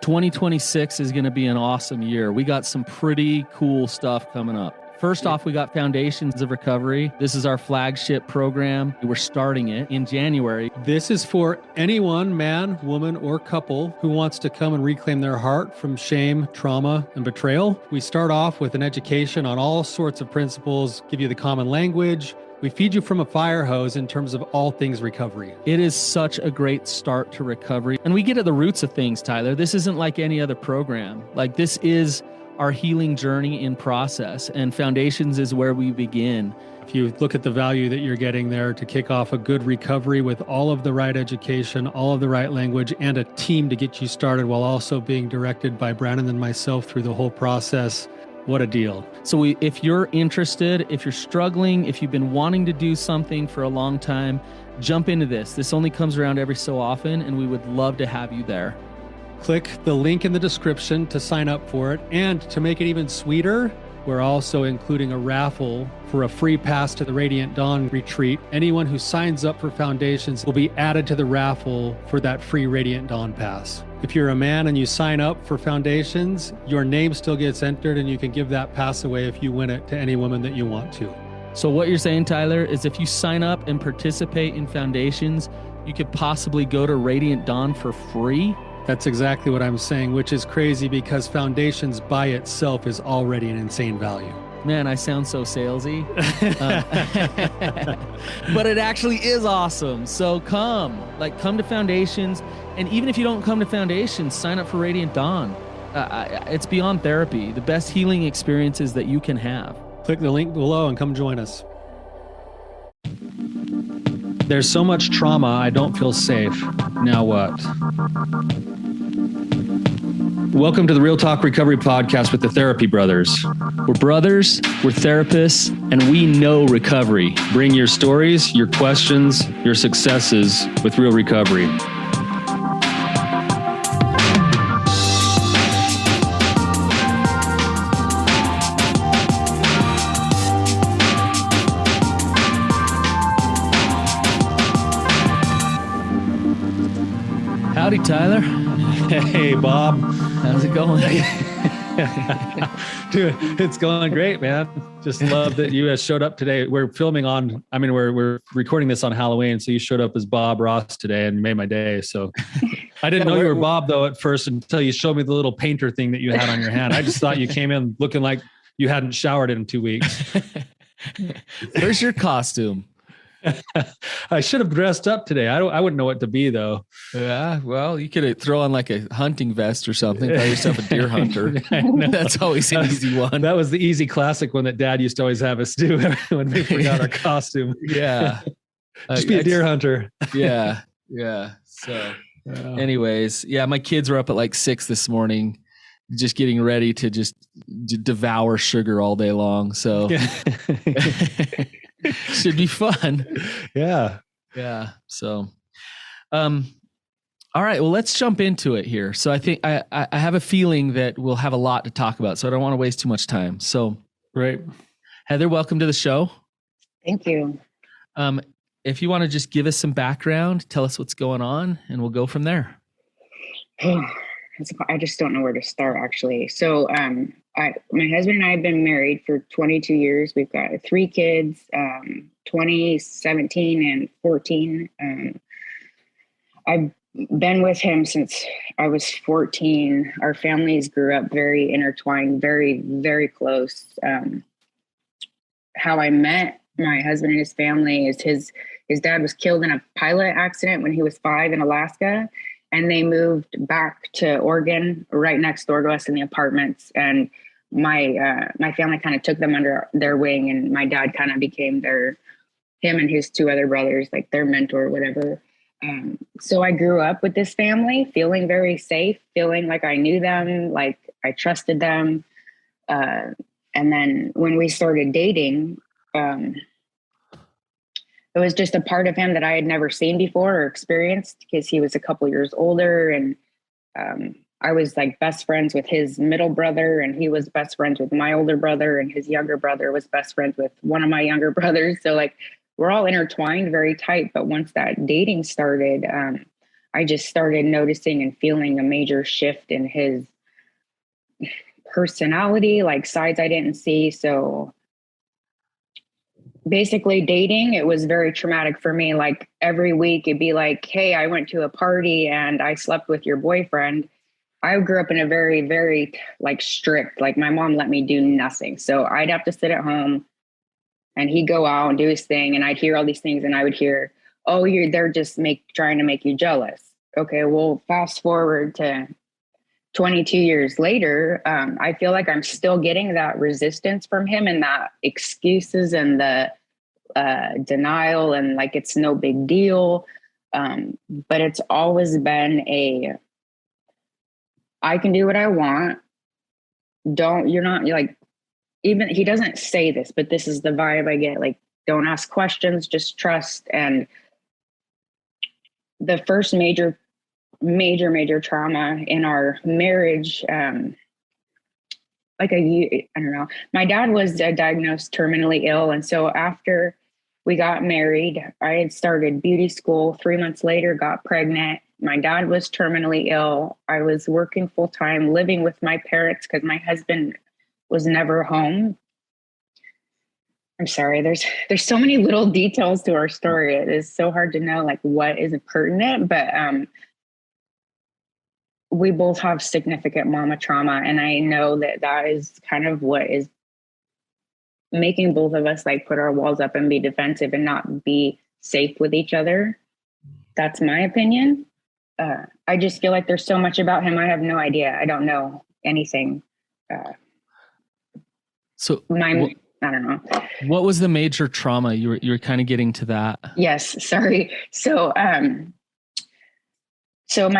2026 is going to be an awesome year. We got some pretty cool stuff coming up. First off, we got Foundations of Recovery. This is our flagship program. We're starting it in January. This is for anyone, man, woman, or couple who wants to come and reclaim their heart from shame, trauma, and betrayal. We start off with an education on all sorts of principles, give you the common language. We feed you from a fire hose in terms of all things recovery. It is such a great start to recovery. And we get at the roots of things, Tyler. This isn't like any other program. Like, this is our healing journey in process, and Foundations is where we begin. If you look at the value that you're getting there to kick off a good recovery with all of the right education, all of the right language, and a team to get you started while also being directed by Brandon and myself through the whole process, what a deal. So if you're interested, if you're struggling, if you've been wanting to do something for a long time, jump into this. This only comes around every so often, and we would love to have you there. Click the link in the description to sign up for it. And to make it even sweeter, we're also including a raffle for a free pass to the Radiant Dawn retreat. Anyone who signs up for Foundations will be added to the raffle for that free Radiant Dawn pass. If you're a man and you sign up for Foundations, your name still gets entered, and you can give that pass away if you win it to any woman that you want to. So what you're saying, Tyler, is if you sign up and participate in Foundations, you could possibly go to Radiant Dawn for free? That's exactly what I'm saying, which is crazy because Foundations by itself is already an insane value. Man, I sound so salesy. But it actually is awesome. So come to Foundations. And even if you don't come to Foundations, sign up for Radiant Dawn. It's beyond therapy, the best healing experiences that you can have. Click the link below and come join us. There's so much trauma, I don't feel safe. Now what? Welcome to the Real Talk Recovery Podcast with the Therapy Brothers. We're brothers, we're therapists, and we know recovery. Bring your stories, your questions, your successes with real recovery. Howdy, Tyler. Hey, Bob. How's it going? Dude, it's going great, man. Just love that you showed up today. We're recording this on Halloween, so you showed up as Bob Ross today and made my day. So I didn't know you were Bob, though, at first until you showed me the little painter thing that you had on your hand. I just thought you came in looking like you hadn't showered in 2 weeks. Where's your costume? I should have dressed up today. I wouldn't know what to be, though. Yeah, well, you could throw on like a hunting vest or something. Call yourself a deer hunter. That's always an easy one. That was the easy classic one that Dad used to always have us do when we forgot our costume. Yeah. Just be a deer hunter. Yeah. So anyways, my kids were up at like 6 this morning, just getting ready to just devour sugar all day long. So should be fun. Yeah. So, all right, well, let's jump into it here. So I think I have a feeling that we'll have a lot to talk about, so I don't want to waste too much time. So, great. Heather, welcome to the show. Thank you. If you want to just give us some background, tell us what's going on, and we'll go from there. I just don't know where to start, actually. So my husband and I have been married for 22 years. We've got 3 kids, 20, 17, and 14. I've been with him since I was 14. Our families grew up very intertwined, very, very close. How I met my husband and his family is his dad was killed in a pilot accident when he was 5 in Alaska. And they moved back to Oregon, right next door to us in the apartments. And my family kind of took them under their wing, and my dad kind of became him and his 2 other brothers, like their mentor or whatever. So I grew up with this family, feeling very safe, feeling like I knew them, like I trusted them. And then when we started dating, it was just a part of him that I had never seen before or experienced, because he was a couple years older, and I was like best friends with his middle brother, and he was best friends with my older brother, and his younger brother was best friends with one of my younger brothers. So like we're all intertwined very tight. But once that dating started, I just started noticing and feeling a major shift in his personality, like sides I didn't see. So basically dating, it was very traumatic for me. Like every week it'd be like, hey, I went to a party and I slept with your boyfriend. I grew up in a very, very like strict, like my mom let me do nothing. So I'd have to sit at home and he'd go out and do his thing. And I'd hear all these things and I would hear, oh, they're just trying to make you jealous. Okay, well, fast forward to 22 years later, I feel like I'm still getting that resistance from him and that excuses and the denial and like it's no big deal. But it's always been I can do what I want. You're not like, even he doesn't say this, but this is the vibe I get. Like, don't ask questions, just trust. And the first major trauma in our marriage, like I don't know, my dad was diagnosed terminally ill. And so after we got married, I had started beauty school. 3 months later, got pregnant. My dad was terminally ill. I was working full time, living with my parents because my husband was never home. I'm sorry. There's so many little details to our story. It is so hard to know like what is pertinent, but we both have significant mama trauma, and I know that is kind of what is making both of us like put our walls up and be defensive and not be safe with each other. That's my opinion. I just feel like there's so much about him. I have no idea. I don't know anything. I don't know. What was the major trauma? You were kind of getting to that. Yes. Sorry. So my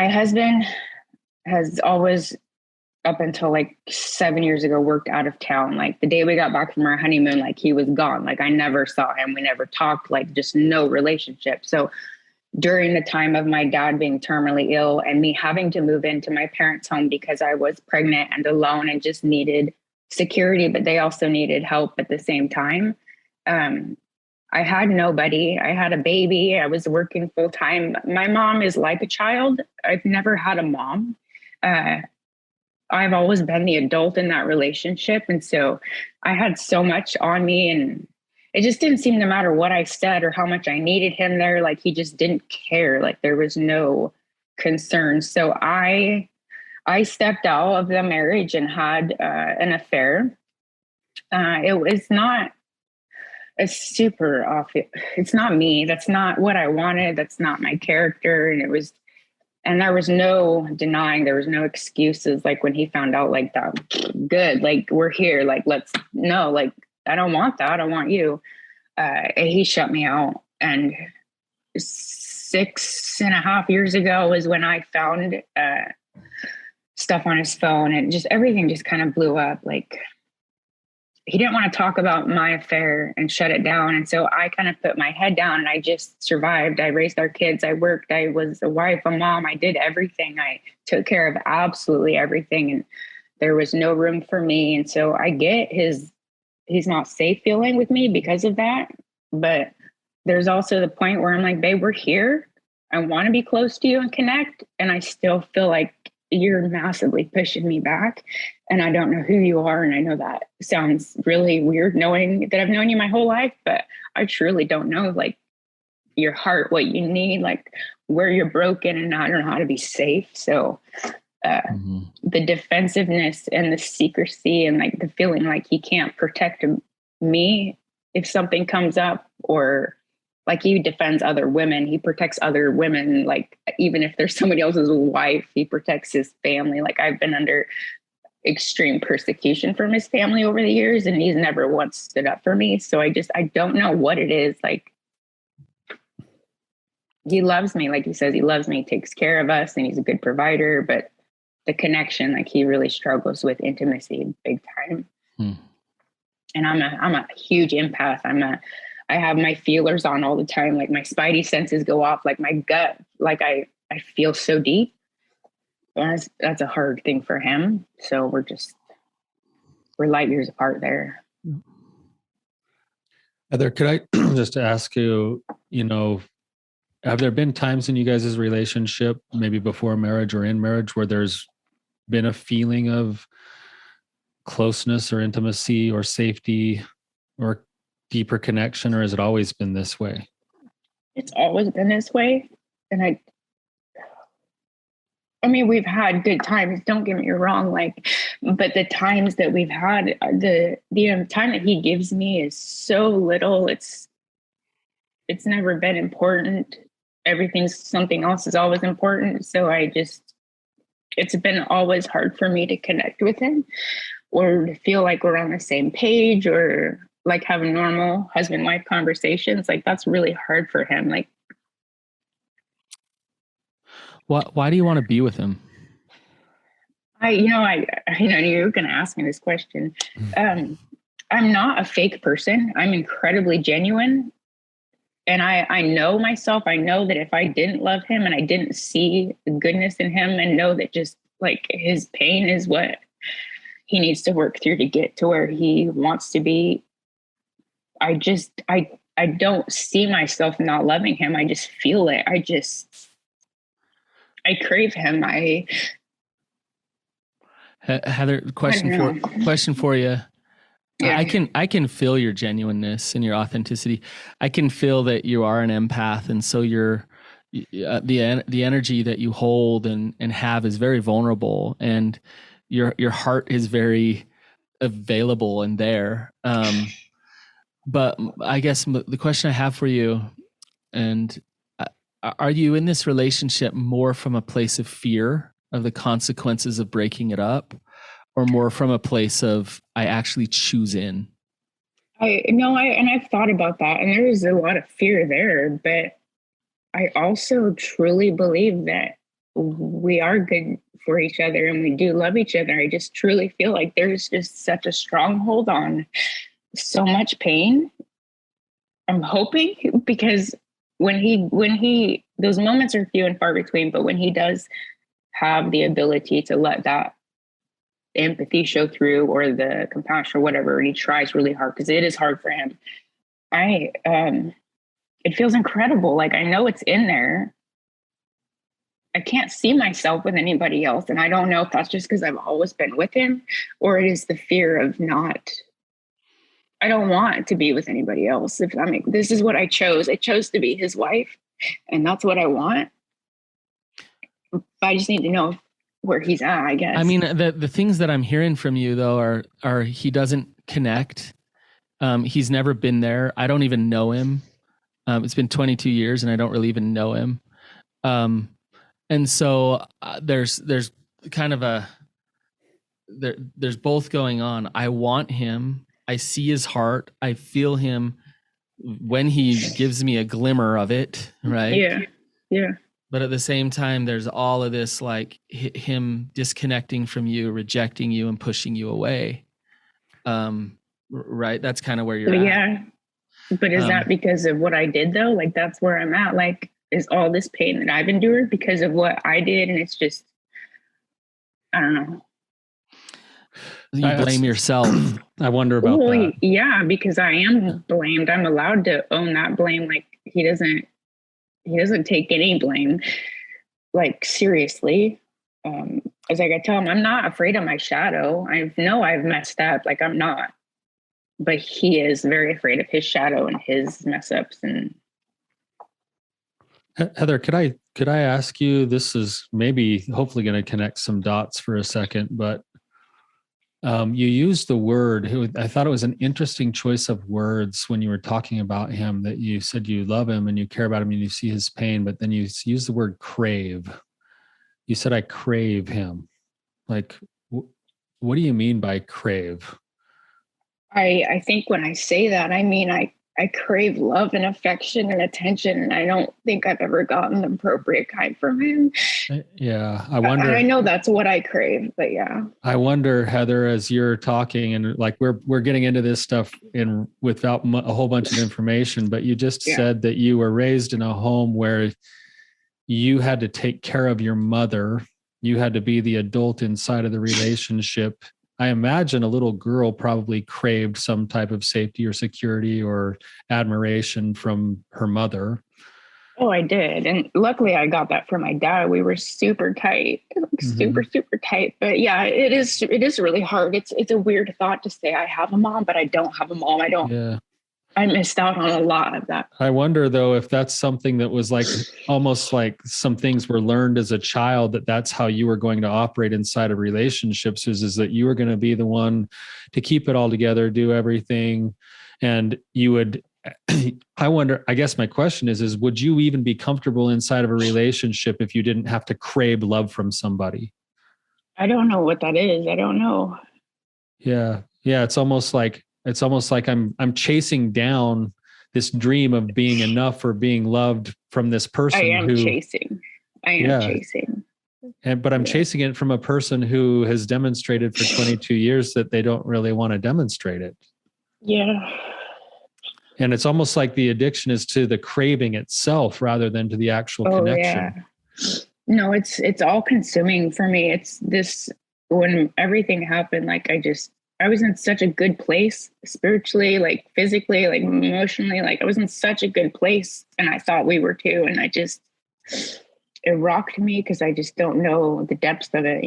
husband has always, up until like 7 years ago, worked out of town. Like the day we got back from our honeymoon, like he was gone. Like I never saw him. We never talked, like just no relationship. So during the time of my dad being terminally ill and me having to move into my parents' home because I was pregnant and alone and just needed security, but they also needed help at the same time. I had nobody. I had a baby. I was working full time. My mom is like a child. I've never had a mom. I've always been the adult in that relationship. And so I had so much on me, and it just didn't seem to matter what I said or how much I needed him there. Like he just didn't care. Like there was no concern. So I stepped out of the marriage and had an affair. It was not a super off. It's not me. That's not what I wanted. That's not my character. And there was no denying, there was no excuses. Like when he found out like that, good, like we're here, like, no, like, I don't want that. I want you. And he shut me out. And 6.5 years ago was when I found stuff on his phone, and just everything just kind of blew up. Like he didn't want to talk about my affair and shut it down. And so I kind of put my head down and I just survived. I raised our kids. I worked. I was a wife, a mom. I did everything. I took care of absolutely everything. And there was no room for me. And so I get he's not safe feeling with me because of that. But there's also the point where I'm like, babe, we're here. I want to be close to you and connect. And I still feel like you're massively pushing me back, and I don't know who you are. And I know that sounds really weird knowing that I've known you my whole life, but I truly don't know like your heart, what you need, like where you're broken, and I don't know how to be safe. So the defensiveness and the secrecy and like the feeling like he can't protect me if something comes up, or like he defends other women. He protects other women. Like even if there's somebody else's wife, he protects his family. Like I've been under extreme persecution from his family over the years, and he's never once stood up for me. So I don't know what it is. Like he loves me. Like he says, he loves me, takes care of us, and he's a good provider, but the connection, like he really struggles with intimacy big time. And I'm a huge empath. I have my feelers on all the time. Like my spidey senses go off, like my gut, like I feel so deep. And that's a hard thing for him. So we're light years apart there. Heather, could I just ask you, have there been times in you guys' relationship, maybe before marriage or in marriage, where there's been a feeling of closeness or intimacy or safety or deeper connection, or has it always been this way? It's always been this way. And I mean, we've had good times, don't get me wrong, like, but the times that we've had, the time that he gives me is so little. It's never been important. Something else is always important. So it's been always hard for me to connect with him or to feel like we're on the same page or like have normal husband-wife conversations. Like that's really hard for him. Like, Why do you want to be with him? I know you were going to ask me this question. I'm not a fake person. I'm incredibly genuine. And I know myself. I know that if I didn't love him and I didn't see the goodness in him and know that just like his pain is what he needs to work through to get to where he wants to be, I don't see myself not loving him. I just feel it. I crave him. Heather, question for you. Yeah. I can feel your genuineness and your authenticity. I can feel that you are an empath, and so the energy that you hold and have is very vulnerable, and your heart is very available and there. But I guess the question I have for you, and are you in this relationship more from a place of fear of the consequences of breaking it up, or more from a place of I actually choose in? I've thought about that, and there is a lot of fear there, but I also truly believe that we are good for each other and we do love each other. I just truly feel like there's just such a stronghold on so much pain. I'm hoping, because when he those moments are few and far between, but when he does have the ability to let that empathy show through or the compassion or whatever, and he tries really hard because it is hard for him, it feels incredible. Like I know it's in there. I can't see myself with anybody else, and I don't know if that's just because I've always been with him, or it is the fear of not. I don't want to be with anybody else. This is what I chose. I chose to be his wife, and that's what I want. I just need to know where he's at, I guess. I mean, the things that I'm hearing from you though are he doesn't connect. He's never been there. I don't even know him. It's been 22 years and I don't really even know him. And so there's kind of there's both going on. I want him. I see his heart. I feel him when he gives me a glimmer of it. Right. Yeah. Yeah. But at the same time, there's all of this, like him disconnecting from you, rejecting you, and pushing you away. Right? That's kind of where you're at. Yeah. But is that because of what I did, though? Like, that's where I'm at. Like, is all this pain that I've endured because of what I did? And it's just, I don't know. You blame yourself. I wonder about that. Yeah, because I am blamed. I'm allowed to own that blame. Like, he doesn't take any blame, like, seriously. As like I tell him, I'm not afraid of my shadow. I know I've messed up. Like, I'm not. But he is very afraid of his shadow and his mess ups. And Heather, could I ask you, this is maybe hopefully going to connect some dots for a second, but you used the word, I thought it was an interesting choice of words when you were talking about him, that you said you love him and you care about him and you see his pain, but then you used the word crave. You said, I crave him. Like, what do you mean by crave? I think when I say that, I mean, I crave love and affection and attention. And I don't think I've ever gotten the appropriate kind from him. Yeah. I wonder. I know that's what I crave, but yeah. I wonder, Heather, as you're talking and like, we're getting into this stuff without a whole bunch of information, but you just said that you were raised in a home where you had to take care of your mother. You had to be the adult inside of the relationship. I imagine a little girl probably craved some type of safety or security or admiration from her mother. Oh, I did. And luckily I got that from my dad. We were super tight, like super, super tight. But yeah, it is really hard. It's a weird thought to say I have a mom, but I don't have a mom. Yeah. I missed out on a lot of that. I wonder though, if that's something that was like almost like some things were learned as a child, that's how you were going to operate inside of relationships, is that you were going to be the one to keep it all together, do everything. And you would, I wonder, I guess my question is would you even be comfortable inside of a relationship if you didn't have to crave love from somebody? I don't know what that is. I don't know. Yeah. Yeah. It's almost like I'm chasing down this dream of being enough or being loved from this person. I am chasing. But I'm chasing it from a person who has demonstrated for 22 years that they don't really want to demonstrate it. Yeah. And it's almost like the addiction is to the craving itself rather than to the actual connection. Yeah. No, it's all consuming for me. It's this, when everything happened, like I was in such a good place spiritually, like physically, like emotionally, like I was in such a good place, and I thought we were too. And it rocked me because I just don't know the depths of it,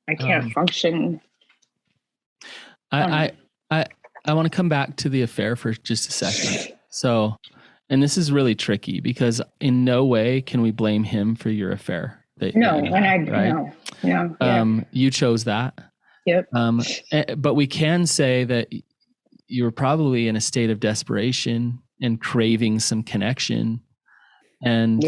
I can't function. I want to come back to the affair for just a second. So, and this is really tricky because in no way can we blame him for your affair. No. You chose that. Yep. But we can say that you were probably in a state of desperation and craving some connection, and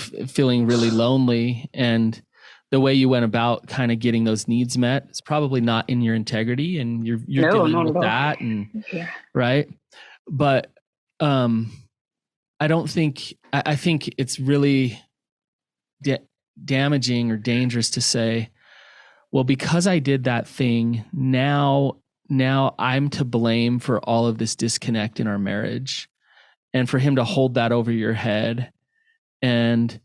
feeling really lonely. And the way you went about kind of getting those needs met is probably not in your integrity, and you're dealing with that. And right. But I don't think, I think it's really damaging or dangerous to say, well, because I did that thing, now I'm to blame for all of this disconnect in our marriage, and for him to hold that over your head. And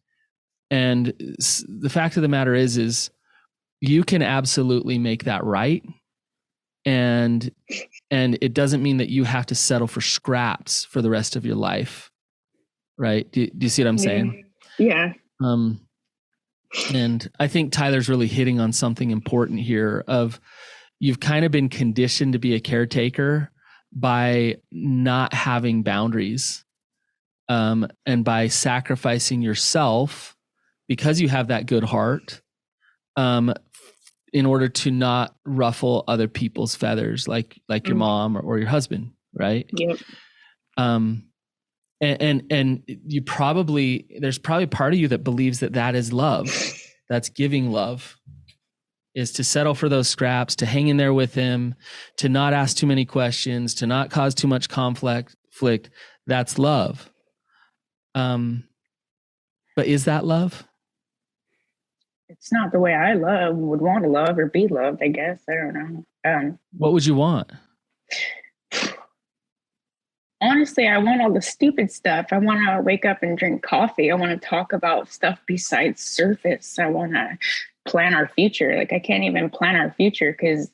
the fact of the matter is you can absolutely make that right. And it doesn't mean that you have to settle for scraps for the rest of your life. Right. Do you see what I'm saying? Yeah. And I think Tyler's really hitting on something important here of, you've kind of been conditioned to be a caretaker by not having boundaries, and by sacrificing yourself because you have that good heart, in order to not ruffle other people's feathers, like your mom or your husband, right? Yep. And you there's probably part of you that believes that is love. That's giving love, is to settle for those scraps, to hang in there with him, to not ask too many questions, to not cause too much conflict. That's love. But is that love? It's not the way I would want to love or be loved, I guess. I don't know. What would you want? Honestly, I want all the stupid stuff. I want to wake up and drink coffee. I want to talk about stuff besides surface. I want to plan our future. Like, I can't even plan our future because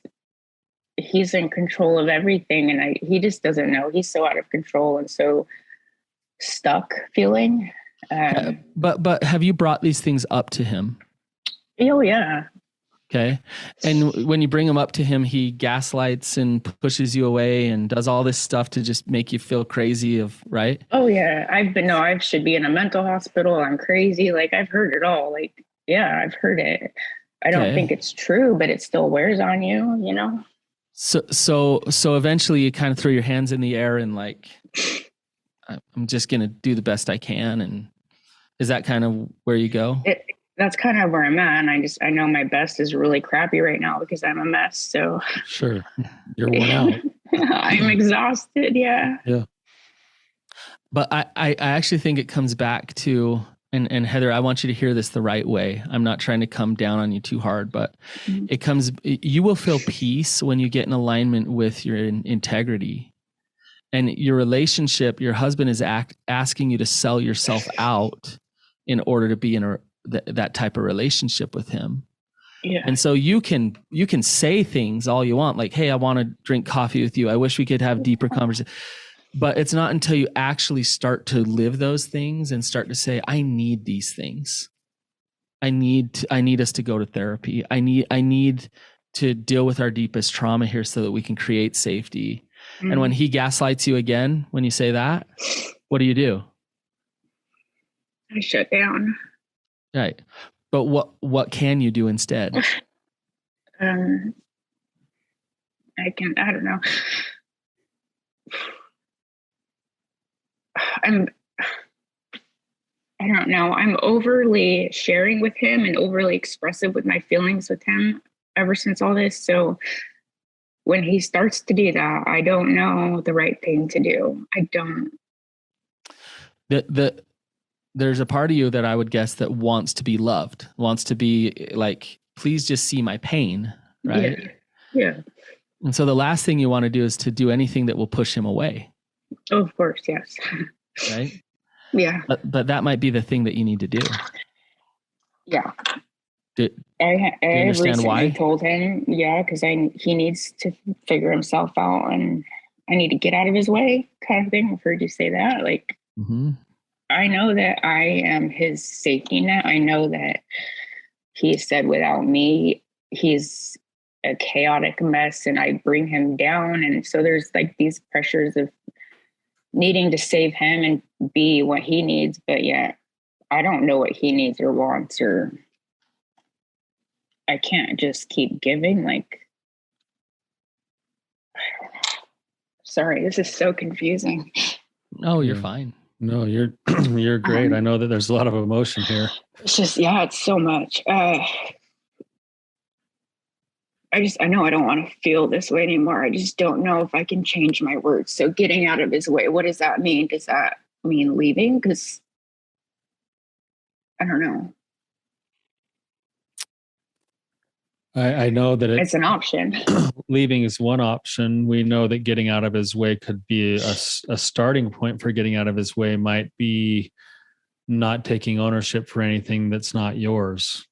he's in control of everything, and he just doesn't know. He's so out of control and so stuck feeling. But have you brought these things up to him? Oh yeah. Okay. And when you bring him up to him, he gaslights and pushes you away and does all this stuff to just make you feel crazy right? Oh yeah. I should be in a mental hospital. I'm crazy. Like, I've heard it all. Like, yeah, I've heard it. I don't think it's true, but it still wears on you, So eventually you kind of throw your hands in the air and like, I'm just going to do the best I can. And is that kind of where you go? That's kind of where I'm at. And I know my best is really crappy right now because I'm a mess. So sure. You're worn out. I'm exhausted. Yeah. Yeah. But I actually think it comes back to, and Heather, I want you to hear this the right way. I'm not trying to come down on you too hard, but you will feel peace when you get in alignment with your integrity. And your relationship, your husband is asking you to sell yourself out in order to be in that type of relationship with him. Yeah. And so you can say things all you want, like, hey, I want to drink coffee with you. I wish we could have deeper conversation. But it's not until you actually start to live those things and start to say, I need these things. I need us to go to therapy. I need to deal with our deepest trauma here so that we can create safety. Mm-hmm. And when he gaslights you again, when you say that, what do? I shut down. Right. But what can you do instead? I don't know. I don't know. I'm overly sharing with him and overly expressive with my feelings with him ever since all this. So when he starts to do that, I don't know the right thing to do. I don't. There's a part of you that I would guess that wants to be loved, wants to be like, please just see my pain, right? Yeah. And so the last thing you want to do is to do anything that will push him away. Oh, of course, yes. Right? Yeah. But that might be the thing that you need to do. Yeah. Do you understand why? I told him, because he needs to figure himself out and I need to get out of his way, kind of thing. I've heard you say that. Like, mm-hmm. I know that I am his safety net. I know that he said without me, he's a chaotic mess and I bring him down. And so there's like these pressures of needing to save him and be what he needs. But yet I don't know what he needs or wants, or I can't just keep giving. Like, sorry, this is so confusing. No, you're fine. No, you're great. I know that there's a lot of emotion here. It's just, it's so much. I know I don't want to feel this way anymore. I just don't know if I can change my words. So getting out of his way, what does that mean? Does that mean leaving? Because I don't know. I know that it's an option. Leaving is one option. We know that getting out of his way could be a starting point for getting out of his way. Might be not taking ownership for anything that's not yours.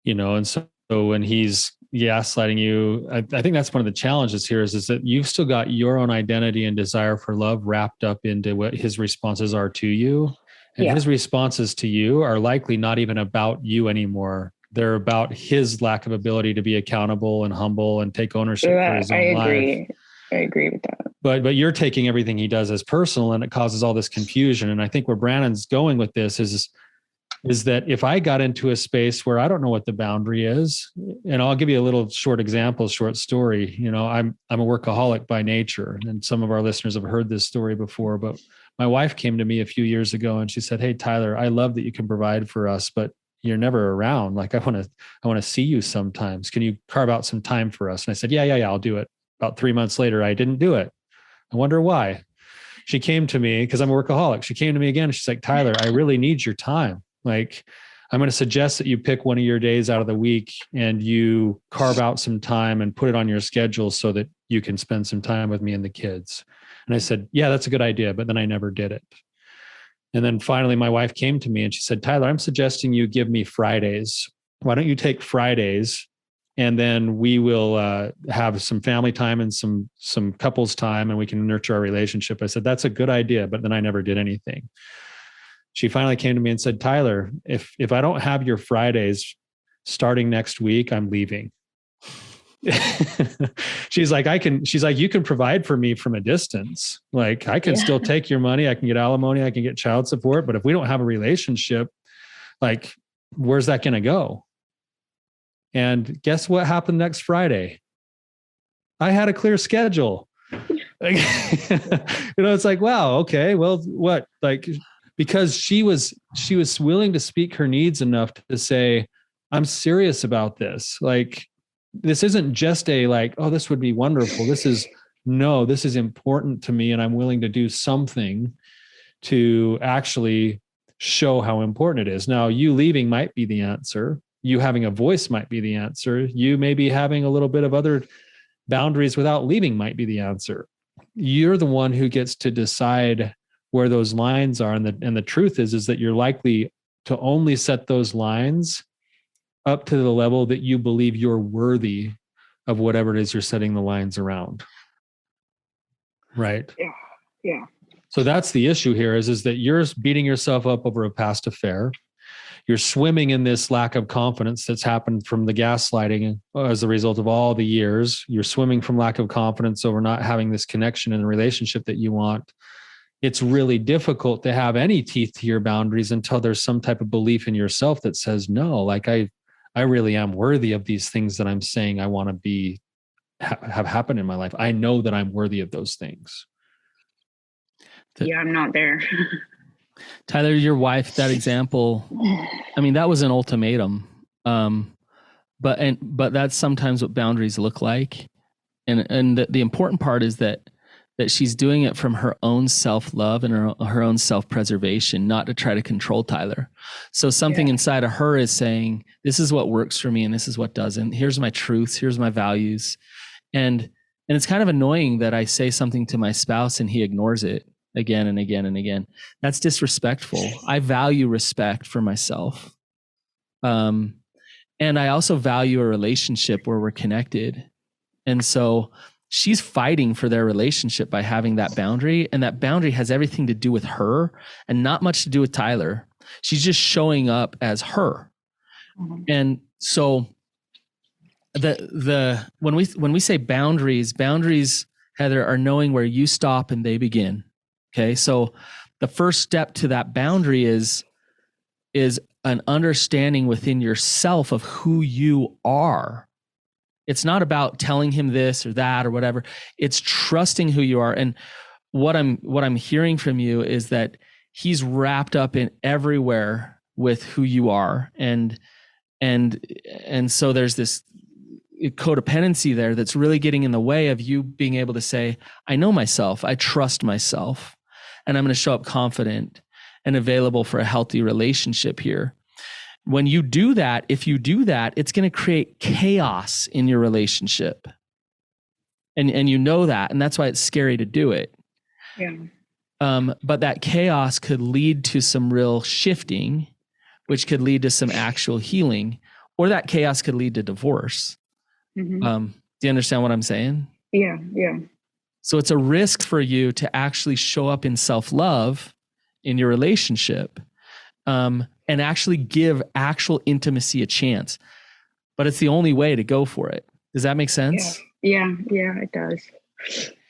And so when he's gaslighting you, I think that's one of the challenges here is that you've still got your own identity and desire for love wrapped up into what his responses are to you. And his responses to you are likely not even about you anymore. They're about his lack of ability to be accountable and humble and take ownership for his own life. I agree with that. But you're taking everything he does as personal, and it causes all this confusion. And I think where Brandon's going with this is that if I got into a space where I don't know what the boundary is, and I'll give you a little short example, short story. I'm a workaholic by nature, and some of our listeners have heard this story before, but my wife came to me a few years ago and she said, "Hey, Tyler, I love that you can provide for us, but you're never around. Like I want to see you sometimes. Can you carve out some time for us?" And I said, yeah, I'll do it. About 3 months later, I didn't do it. I wonder why. She came to me because I'm a workaholic. She came to me again. And she's like, "Tyler, I really need your time. Like, I'm going to suggest that you pick one of your days out of the week and you carve out some time and put it on your schedule so that you can spend some time with me and the kids." And I said, "Yeah, that's a good idea." But then I never did it. And then finally, my wife came to me and she said, "Tyler, I'm suggesting you give me Fridays. Why don't you take Fridays and then we will have some family time and some couples time and we can nurture our relationship." I said, "That's a good idea." But then I never did anything. She finally came to me and said, "Tyler, if I don't have your Fridays starting next week, I'm leaving." She's like, "You can provide for me from a distance. Like I can still take your money. I can get alimony. I can get child support. But if we don't have a relationship, like where's that going to go?" And guess what happened next Friday? I had a clear schedule. It's like, wow, okay, well, what? Like, because she was willing to speak her needs enough to say, "I'm serious about this. Like, this isn't just a like, oh, this would be wonderful. This is important to me. And I'm willing to do something to actually show how important it is." Now, you leaving might be the answer. You having a voice might be the answer. You maybe having a little bit of other boundaries without leaving might be the answer. You're the one who gets to decide where those lines are. And the truth is that you're likely to only set those lines up to the level that you believe you're worthy of whatever it is you're setting the lines around. Right. Yeah. Yeah. So that's the issue here is that you're beating yourself up over a past affair. You're swimming in this lack of confidence that's happened from the gaslighting as a result of all the years. You're swimming from lack of confidence over not having this connection in the relationship that you want. It's really difficult to have any teeth to your boundaries until there's some type of belief in yourself that says, no, like I really am worthy of these things that I'm saying I want to be, have happen in my life. I know that I'm worthy of those things. Yeah, I'm not there. Tyler, your wife, that example, I mean, that was an ultimatum. But that's sometimes what boundaries look like. And the important part is that she's doing it from her own self-love and her own self-preservation, not to try to control Tyler. So something inside of her is saying, this is what works for me and this is what doesn't. Here's my truths, here's my values. And it's kind of annoying that I say something to my spouse and he ignores it again and again and again. That's disrespectful. I value respect for myself. And I also value a relationship where we're connected. And so she's fighting for their relationship by having that boundary. And that boundary has everything to do with her and not much to do with Tyler. She's just showing up as her. Mm-hmm. And so when we say boundaries, Heather, are knowing where you stop and they begin. Okay. So the first step to that boundary is an understanding within yourself of who you are. It's not about telling him this or that or whatever. It's trusting who you are. And what I'm hearing from you is that he's wrapped up in everywhere with who you are. And so there's this codependency there that's really getting in the way of you being able to say, I know myself, I trust myself, and I'm going to show up confident and available for a healthy relationship here. When you do that, if you do that, it's going to create chaos in your relationship. And you know that, and that's why it's scary to do it. Yeah. But that chaos could lead to some real shifting, which could lead to some actual healing, or that chaos could lead to divorce. Mm-hmm. Do you understand what I'm saying? Yeah, yeah. So it's a risk for you to actually show up in self-love in your relationship, and actually give actual intimacy a chance. But it's the only way to go for it. Does that make sense? Yeah, it does.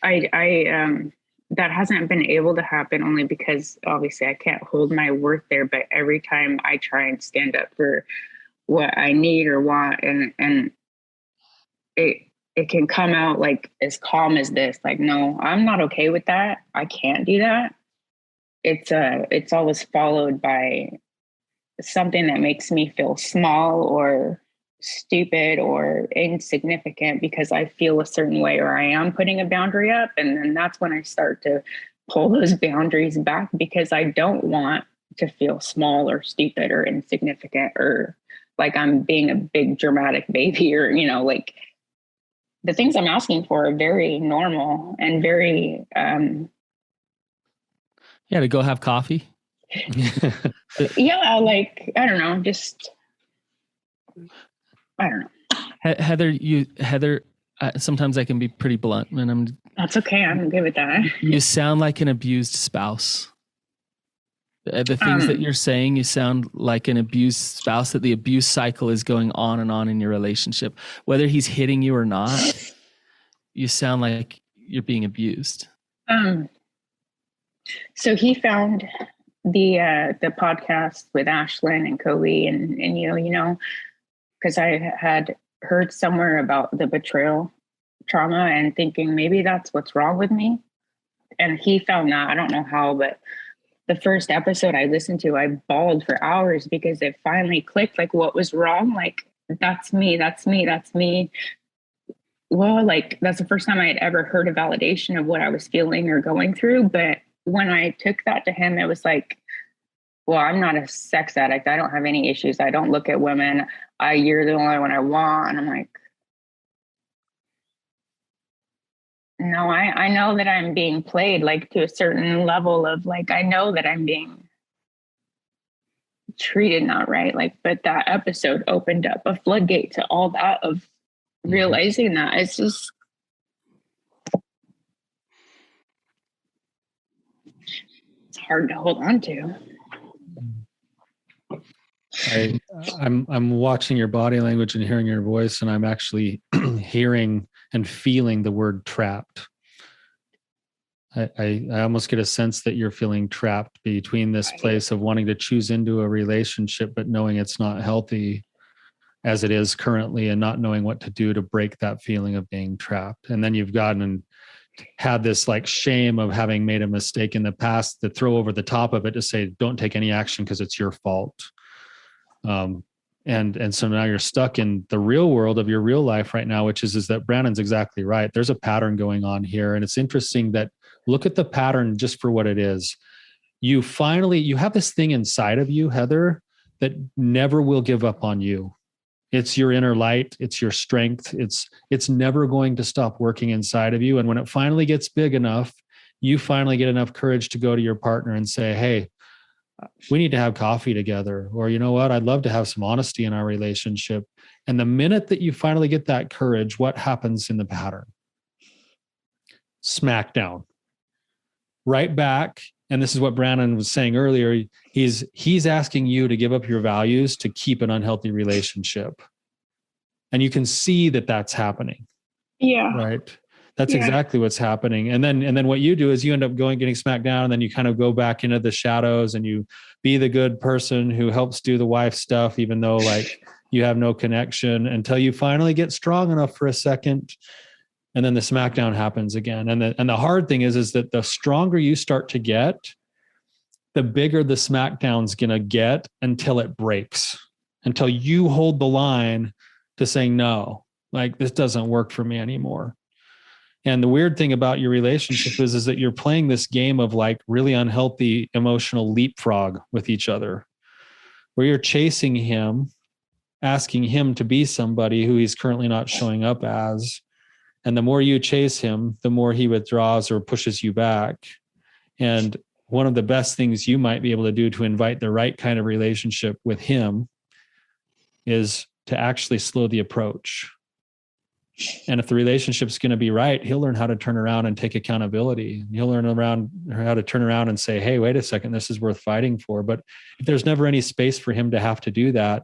I that hasn't been able to happen only because obviously I can't hold my worth there. But every time I try and stand up for what I need or want, and it can come out like as calm as this, like, no, I'm not okay with that. I can't do that. It's always followed by something that makes me feel small or stupid or insignificant because I feel a certain way or I am putting a boundary up. And then that's when I start to pull those boundaries back because I don't want to feel small or stupid or insignificant or like I'm being a big dramatic baby or, like the things I'm asking for are very normal and very... to go have coffee. Yeah, like, I don't know, I don't know. Heather, sometimes I can be pretty blunt, and that's okay. I'm good with that. You sound like an abused spouse. The things that you're saying, you sound like an abused spouse, that the abuse cycle is going on and on in your relationship. Whether he's hitting you or not, you sound like you're being abused. So he found the podcast with Ashlyn and Kobe and because I had heard somewhere about the betrayal trauma and thinking maybe that's what's wrong with me. And he found that. I don't know how, but the first episode I listened to, I bawled for hours because it finally clicked, like what was wrong. Like, that's me. Well, like that's the first time I had ever heard a validation of what I was feeling or going through. But when I took that to him, it was like, well, I'm not a sex addict. I don't have any issues. I don't look at women. You're the only one I want. And I'm like, no, I know that I'm being played like to a certain level of like, I know that I'm being treated not right. Like, but that episode opened up a floodgate to all that of realizing that it's just. hard to hold on to. I'm watching your body language and hearing your voice, and I'm actually hearing and feeling the word trapped. I almost get a sense that you're feeling trapped between this place of wanting to choose into a relationship, but knowing it's not healthy as it is currently, and not knowing what to do to break that feeling of being trapped. And then you've gotten and had this like shame of having made a mistake in the past to throw over the top of it to say, don't take any action because it's your fault. And so now you're stuck in the real world of your real life right now, which is that Brandon's exactly right. There's a pattern going on here. And it's interesting that look at the pattern just for what it is. You have this thing inside of you, Heather, that never will give up on you. It's your inner light. It's your strength. It's never going to stop working inside of you. And when it finally gets big enough, you finally get enough courage to go to your partner and say, hey, we need to have coffee together. Or, you know what? I'd love to have some honesty in our relationship. And the minute that you finally get that courage, what happens in the pattern? Smackdown. Right back. And this is what Brandon was saying earlier. He's asking you to give up your values to keep an unhealthy relationship. And you can see that that's happening. Yeah. Right. That's exactly what's happening. And then what you do is you end up getting smacked down, and then you kind of go back into the shadows and you be the good person who helps do the wife stuff, even though like you have no connection, until you finally get strong enough for a second. And then the smackdown happens again. And the hard thing is that the stronger you start to get, the bigger the smackdown's going to get until it breaks, until you hold the line to saying, no, like this doesn't work for me anymore. And the weird thing about your relationship is that you're playing this game of like really unhealthy emotional leapfrog with each other, where you're chasing him, asking him to be somebody who he's currently not showing up as. And the more you chase him, the more he withdraws or pushes you back. And one of the best things you might be able to do to invite the right kind of relationship with him is to actually slow the approach. And if the relationship's going to be right, he'll learn how to turn around and take accountability. He'll learn how to turn around and say, hey, wait a second, this is worth fighting for. But if there's never any space for him to have to do that,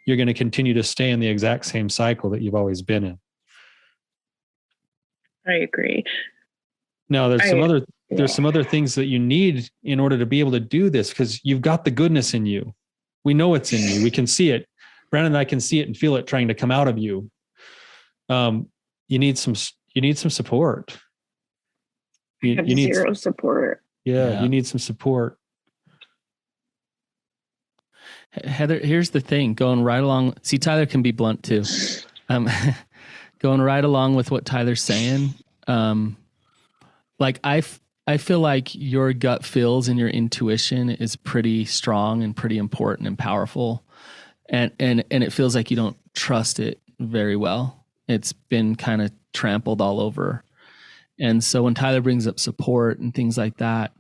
you're going to continue to stay in the exact same cycle that you've always been in. I agree. Now, there's some other things that you need in order to be able to do this, because you've got the goodness in you. We know it's in you. We can see it. Brandon and I can see it and feel it trying to come out of you. You need some support. You need zero support. Yeah, you need some support. Heather, here's the thing, going right along. See, Tyler can be blunt too. Going right along with what Tyler's saying. Like I feel like your gut feels and your intuition is pretty strong and pretty important and powerful. And it feels like you don't trust it very well. It's been kind of trampled all over. And so when Tyler brings up support and things like that,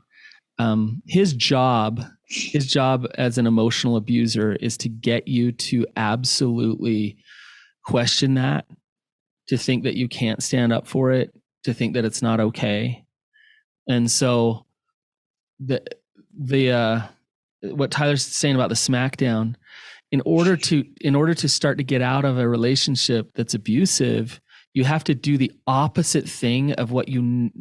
his job as an emotional abuser is to get you to absolutely question that, to think that you can't stand up for it, to think that it's not okay. And so what Tyler's saying about the smackdown, in order to start to get out of a relationship that's abusive, you have to do the opposite thing of what you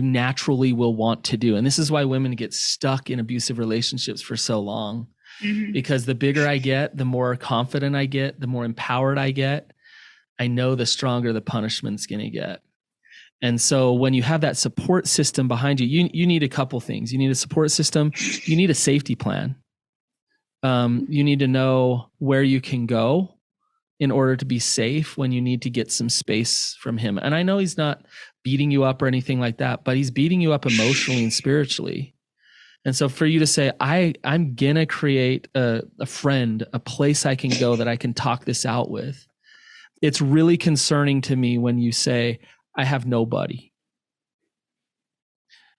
naturally will want to do. And this is why women get stuck in abusive relationships for so long. Mm-hmm. Because the bigger I get, the more confident I get, the more empowered I get, I know the stronger the punishment's going to get. And so when you have that support system behind you, you need a couple things. You need a support system. You need a safety plan. You need to know where you can go in order to be safe when you need to get some space from him. And I know he's not beating you up or anything like that, but he's beating you up emotionally and spiritually. And so for you to say, I'm going to create a friend, a place I can go that I can talk this out with. It's really concerning to me when you say, I have nobody.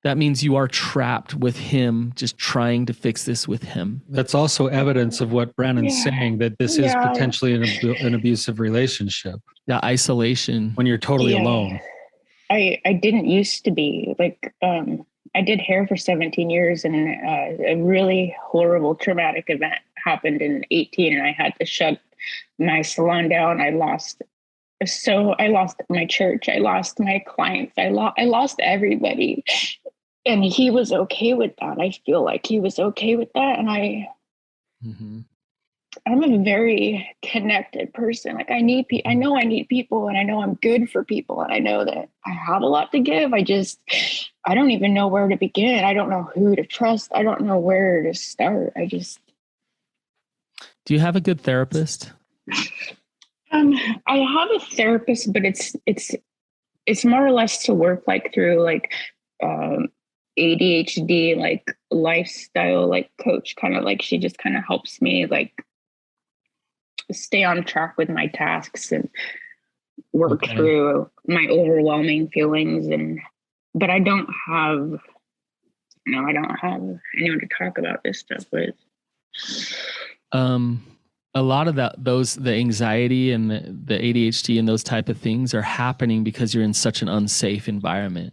That means you are trapped with him, just trying to fix this with him. That's also evidence of what Brandon's saying, that this is potentially an abusive relationship. Yeah, isolation. When you're totally alone. I didn't used to be like, I did hair for 17 years, and a really horrible traumatic event happened in 18, and I had to shut my salon down. I lost my church. I lost my clients. I lost everybody. And he was okay with that. I feel like he was okay with that. And Mm-hmm. I'm a very connected person. Like I know I need people, and I know I'm good for people, and I know that I have a lot to give. I don't even know where to begin. I don't know who to trust. I don't know where to start. Do you have a good therapist? I have a therapist, but it's more or less to work like through like ADHD, like lifestyle, like coach, kind of like she just kind of helps me like stay on track with my tasks and work through my overwhelming feelings. But I don't have anyone to talk about this stuff with. A lot of the anxiety and the ADHD and those type of things are happening because you're in such an unsafe environment.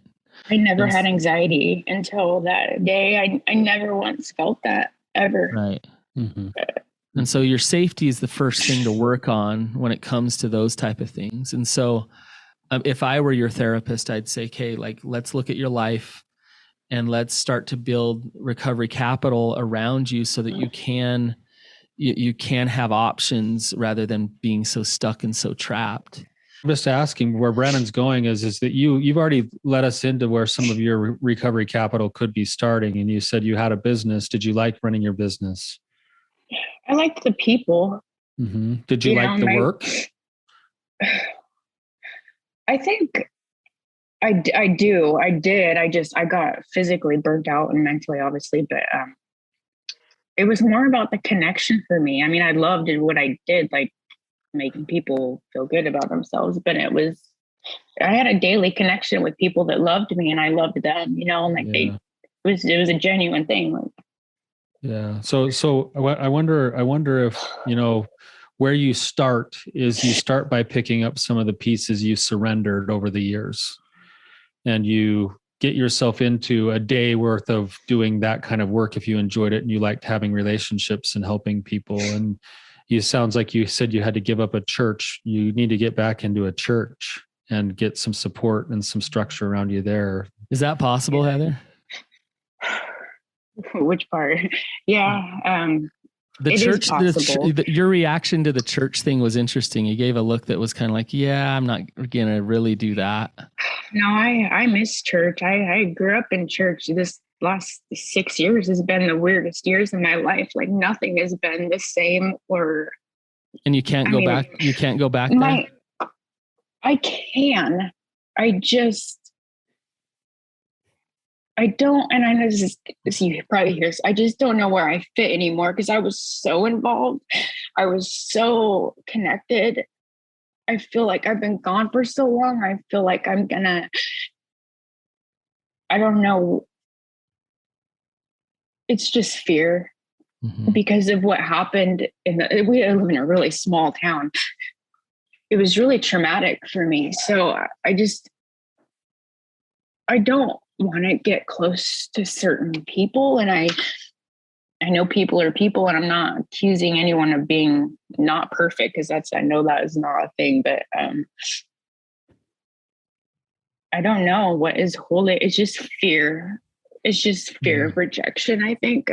I never had anxiety until that day. I never once felt that ever. Right. Mm-hmm. And so your safety is the first thing to work on when it comes to those type of things. And so if I were your therapist, I'd say, okay, like, let's look at your life and let's start to build recovery capital around you so that you can have options rather than being so stuck and so trapped. I'm just asking where Brandon's going is that you've already let us into where some of your recovery capital could be starting. And you said you had a business. Did you like running your business? I liked the people. Mm-hmm. Did you like the work? I think I do. I did. I got physically burnt out and mentally, obviously, but it was more about the connection for me. I mean, I loved what I did, like making people feel good about themselves, but I had a daily connection with people that loved me and I loved them, you know, and like it was a genuine thing. Like, yeah. So I wonder if, you know, where you start by picking up some of the pieces you surrendered over the years, and you get yourself into a day worth of doing that kind of work if you enjoyed it and you liked having relationships and helping people. And sounds like you said you had to give up a church. You need to get back into a church and get some support and some structure around you there. Is that possible, Heather? Which part? Yeah. The church, your reaction to the church thing was interesting. You gave a look that was kind of like, yeah, I'm not going to really do that. No, I miss church. I grew up in church. This last 6 years has been the weirdest years in my life. Like nothing has been the same and you can't go back. You can't go back there. I can. I don't, and I know this you probably hear this, I just don't know where I fit anymore because I was so involved. I was so connected. I feel like I've been gone for so long. I feel like I don't know. It's just fear because of what happened. We live in a really small town. It was really traumatic for me. So I don't want to get close to certain people. And I know people are people, and I'm not accusing anyone of being not perfect because I know that is not a thing, but I don't know what is holding. It's just fear. It's just fear of rejection. I think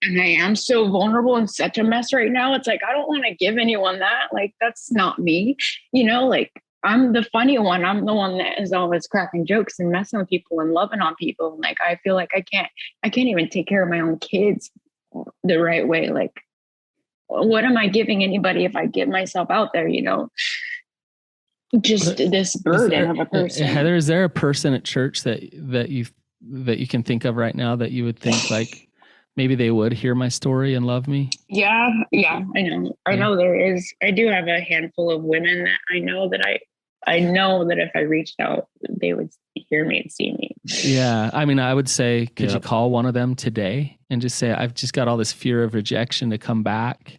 and I am so vulnerable and such a mess right now. It's like, I don't want to give anyone that. Like, that's not me, you know, like I'm the funny one. I'm the one that is always cracking jokes and messing with people and loving on people. Like, I feel like I can't even take care of my own kids the right way. Like, what am I giving anybody if I give myself out there, you know? Just this burden of a person. Heather, is there a person at church that you can think of right now that you would think like maybe they would hear my story and love me? Yeah, I know. I know there is. I do have a handful of women that I know that if I reached out, they would hear me and see me. Yeah. I mean, I would say, could you call one of them today and just say, I've just got all this fear of rejection to come back.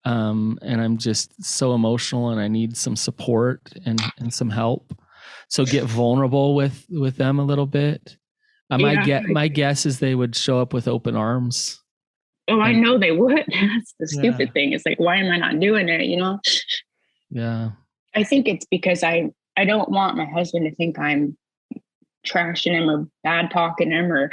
And I'm just so emotional and I need some support and some help. So get vulnerable with them a little bit. My guess is they would show up with open arms. Oh, I know they would. That's the stupid thing. It's like, why am I not doing it? Yeah. I think it's because I don't want my husband to think I'm trashing him or bad talking him or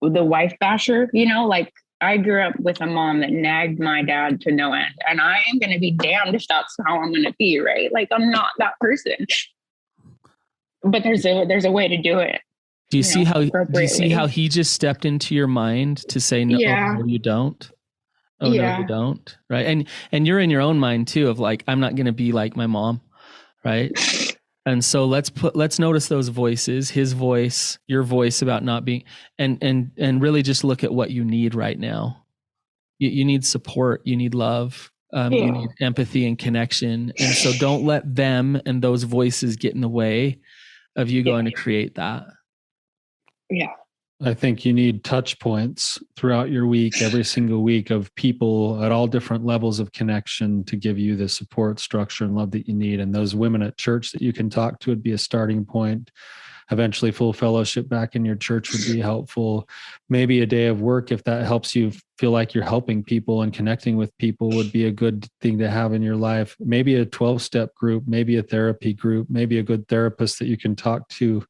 the wife basher. Like I grew up with a mom that nagged my dad to no end, and I am going to be damned if that's how I'm going to be. Right? Like I'm not that person. But there's a way to do it. Do you see how he just stepped into your mind to say no? Yeah. Oh, no, you don't. Oh no, you don't. Right. And you're in your own mind too of like, I'm not going to be like my mom. Right. And so let's notice those voices, his voice, your voice about not being, and really just look at what you need right now. You need support. You need love. You need empathy and connection. And so don't let them and those voices get in the way of you going to create that. Yeah. I think you need touch points throughout your week, every single week, of people at all different levels of connection to give you the support structure and love that you need. And those women at church that you can talk to would be a starting point. Eventually full fellowship back in your church would be helpful. Maybe a day of work, if that helps you feel like you're helping people and connecting with people, would be a good thing to have in your life. Maybe a 12-step group, maybe a therapy group, maybe a good therapist that you can talk to.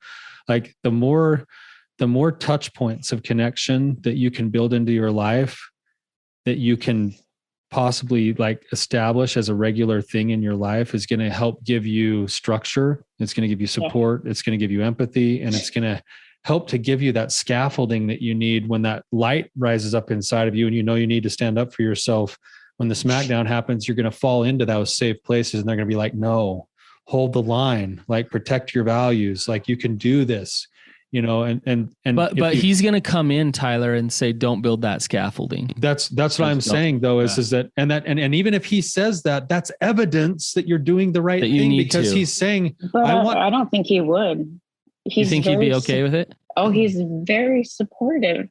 Like the more touch points of connection that you can build into your life, that you can possibly like establish as a regular thing in your life, is going to help give you structure. It's going to give you support. It's going to give you empathy, and it's going to help to give you that scaffolding that you need when that light rises up inside of you and you know you need to stand up for yourself. When the smackdown happens, you're going to fall into those safe places, and they're going to be like, no, hold the line, like protect your values. Like you can do this. But he's going to come in, Tyler, and say, don't build that scaffolding. That's what I'm saying though, is that even if he says that, that's evidence that you're doing the right thing, because he's saying, but I don't think he would. You think he'd be okay with it? Oh, he's very supportive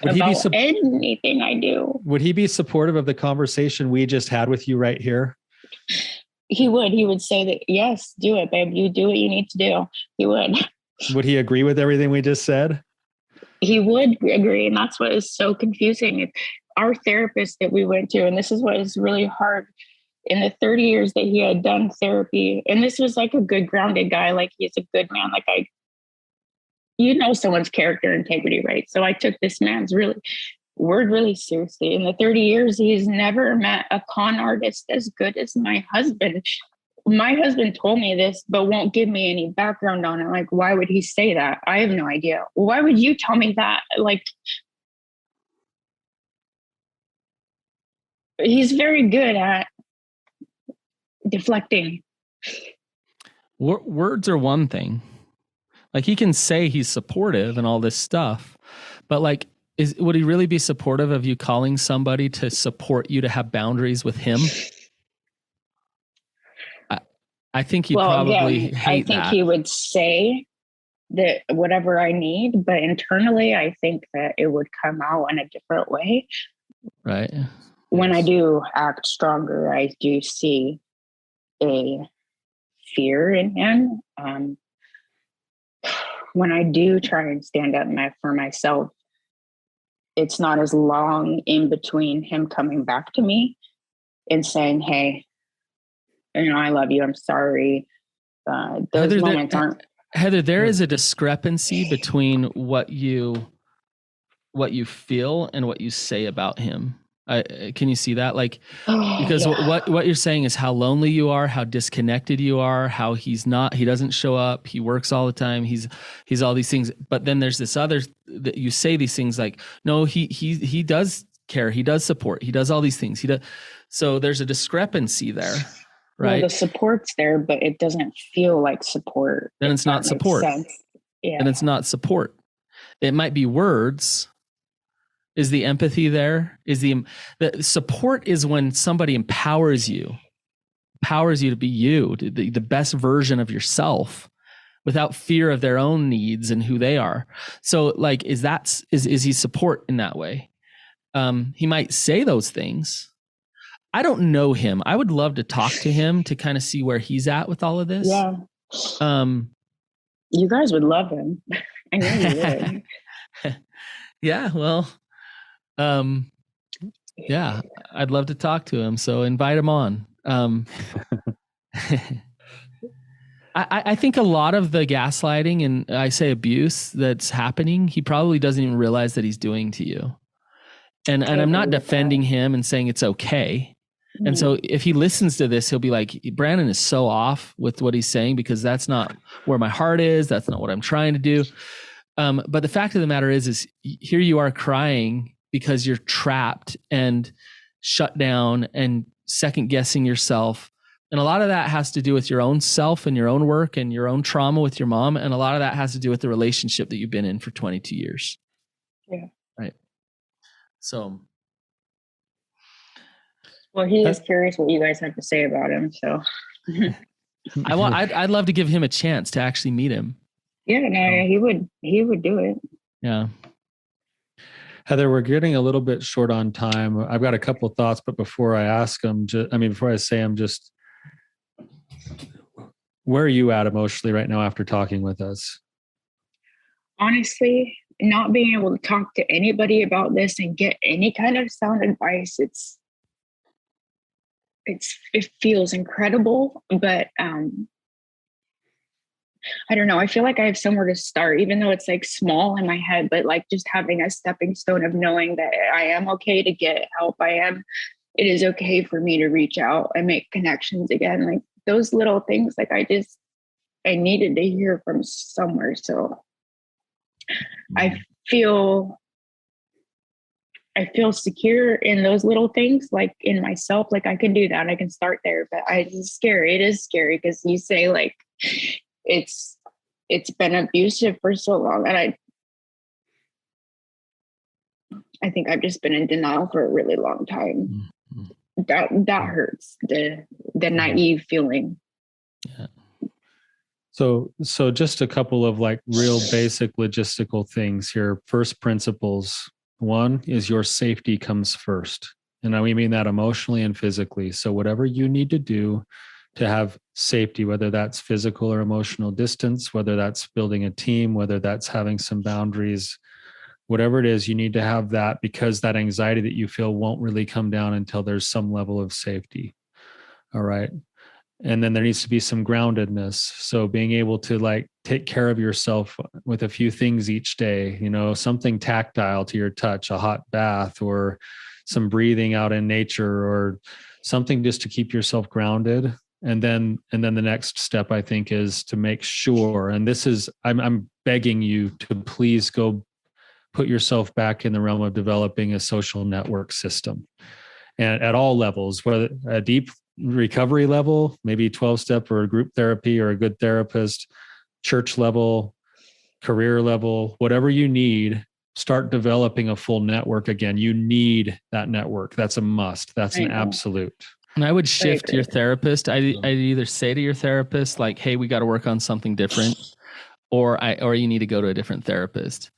about anything I do. Would he be supportive of the conversation we just had with you right here? He would say that, yes, do it, babe. You do what you need to do. He would. Would he agree with everything we just said? He would agree. And that's what is so confusing. Our therapist that we went to, and this is what is really hard, in the 30 years that he had done therapy, and this was like a good grounded guy, like he's a good man. Like someone's character integrity, right? So I took this man's word really seriously. In the 30 years, he's never met a con artist as good as my husband. My husband told me this, but won't give me any background on it. Like, why would he say that? I have no idea. Why would you tell me that? Like, he's very good at deflecting. Words are one thing. Like, he can say he's supportive and all this stuff, but like, would he really be supportive of you calling somebody to support you to have boundaries with him? I think he'd probably hate that. He would say that whatever I need, but internally, I think that it would come out in a different way. Right. When I do act stronger, I do see a fear in him. When I do try and stand up for myself, it's not as long in between him coming back to me and saying, hey, I love you. I'm sorry. Those moments aren't. Heather, there is a discrepancy between what you feel and what you say about him. Can you see that? Like, because what you're saying is how lonely you are, how disconnected you are, how he doesn't show up. He works all the time. He's all these things. But then there's this other that you say these things like, no, he does care. He does support. He does all these things. He does. So there's a discrepancy there. Right. Well, the support's there, but it doesn't feel like support. Then it's not support. Yeah. And it's not support. It might be words. Is the empathy there? The support is when somebody empowers you to be you, to the best version of yourself without fear of their own needs and who they are. So like, is he support in that way? He might say those things. I don't know him. I would love to talk to him to kind of see where he's at with all of this. Yeah. You guys would love him. I know you would. Yeah, well, yeah, I'd love to talk to him. So invite him on. I think a lot of the gaslighting and I say abuse that's happening, he probably doesn't even realize that he's doing to you. And I'm not defending him and saying it's okay. And so if he listens to this, he'll be like, Brandon is so off with what he's saying because that's not where my heart is. That's not what I'm trying to do. But the fact of the matter is here you are crying because you're trapped and shut down and second guessing yourself. And a lot of that has to do with your own self and your own work and your own trauma with your mom. And a lot of that has to do with the relationship that you've been in for 22 years. Yeah. Right. So. Well, he is curious what you guys have to say about him. So. I'd love to give him a chance to actually meet him. Yeah, no, he would do it. Yeah. Heather, we're getting a little bit short on time. I've got a couple of thoughts, but before I ask them, before I say them, just where are you at emotionally right now after talking with us? Honestly, not being able to talk to anybody about this and get any kind of sound advice, it feels incredible, but I don't know. I feel like I have somewhere to start, even though it's like small in my head, but like just having a stepping stone of knowing that I am okay to get help. It is okay for me to reach out and make connections again. Like those little things, like I needed to hear from somewhere. So I feel secure in those little things, like in myself, like I can do that. I can start there, but it's scary. It is scary because you say like, it's been abusive for so long. And I think I've just been in denial for a really long time. That hurts, the naive feeling. Yeah. So just a couple of like real basic logistical things here. First principles. One is your safety comes first. And we mean that emotionally and physically. So whatever you need to do to have safety, whether that's physical or emotional distance, whether that's building a team, whether that's having some boundaries, whatever it is, you need to have that because that anxiety that you feel won't really come down until there's some level of safety. All right. And then there needs to be some groundedness. So being able to like take care of yourself with a few things each day, something tactile to your touch, a hot bath or some breathing out in nature or something just to keep yourself grounded. And then the next step, I think, is to make sure, and this is, I'm begging you to please go put yourself back in the realm of developing a social network system. And at all levels, whether a deep recovery level, maybe 12-step or a group therapy or a good therapist, church level, career level, whatever you need, start developing a full network again. You need that network. That's a must. That's an absolute. And I would shift your therapist. I'd either say to your therapist, like, hey, we got to work on something different, or you need to go to a different therapist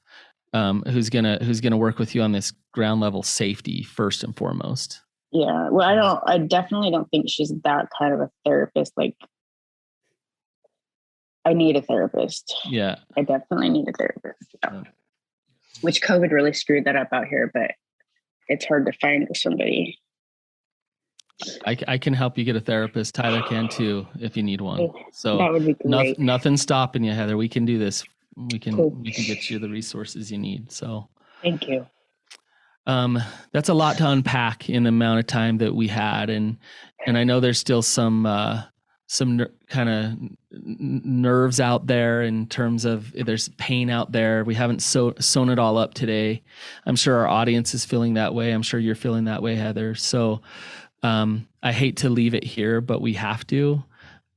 who's gonna work with you on this ground level safety first and foremost. Yeah. Well, I definitely don't think she's that kind of a therapist. Like, I need a therapist. Yeah. I definitely need a therapist. Yeah. Which COVID really screwed that up out here, but it's hard to find somebody. I can help you get a therapist. Tyler can too, if you need one. So that would be great. Nothing's stopping you, Heather. We can do this. We can get you the resources you need. So thank you. That's a lot to unpack in the amount of time that we had, and I know there's still some kind of nerves out there in terms of there's pain out there. We haven't sewn it all up today. I'm sure our audience is feeling that way. I'm sure you're feeling that way, Heather. So I hate to leave it here, but we have to.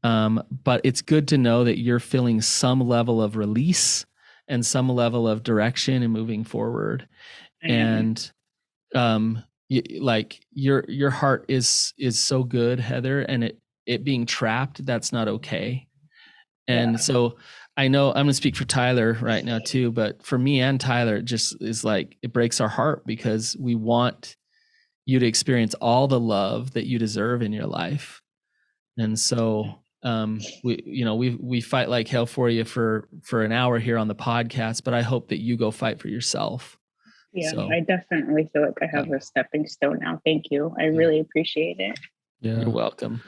But it's good to know that you're feeling some level of release and some level of direction and moving forward. And your heart is so good, Heather, and it being trapped, that's not okay. And so I know I'm gonna speak for Tyler right now too, but for me and Tyler, it just is like, it breaks our heart because we want you to experience all the love that you deserve in your life. And so We fight like hell for you for an hour here on the podcast, but I hope that you go fight for yourself. Yeah, so, I definitely feel like I have a stepping stone now. Thank you. I really appreciate it. Yeah. You're welcome.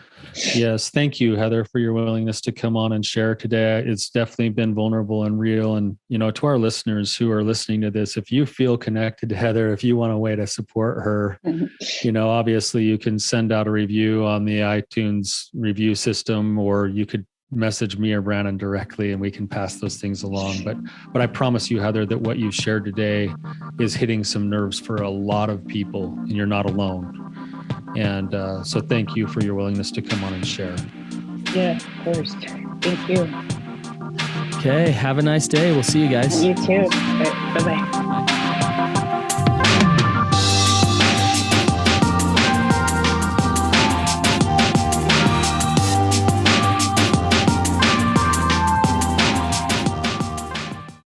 Yes. Thank you, Heather, for your willingness to come on and share today. It's definitely been vulnerable and real. And, to our listeners who are listening to this, if you feel connected to Heather, if you want a way to support her, obviously you can send out a review on the iTunes review system, or you could message me or Brandon directly and we can pass those things along. But I promise you, Heather, that what you shared today is hitting some nerves for a lot of people, and you're not alone. And so thank you for your willingness to come on and share. Yeah, of course. Thank you. Okay. Have a nice day. We'll see you guys. You too. Bye-bye. Bye.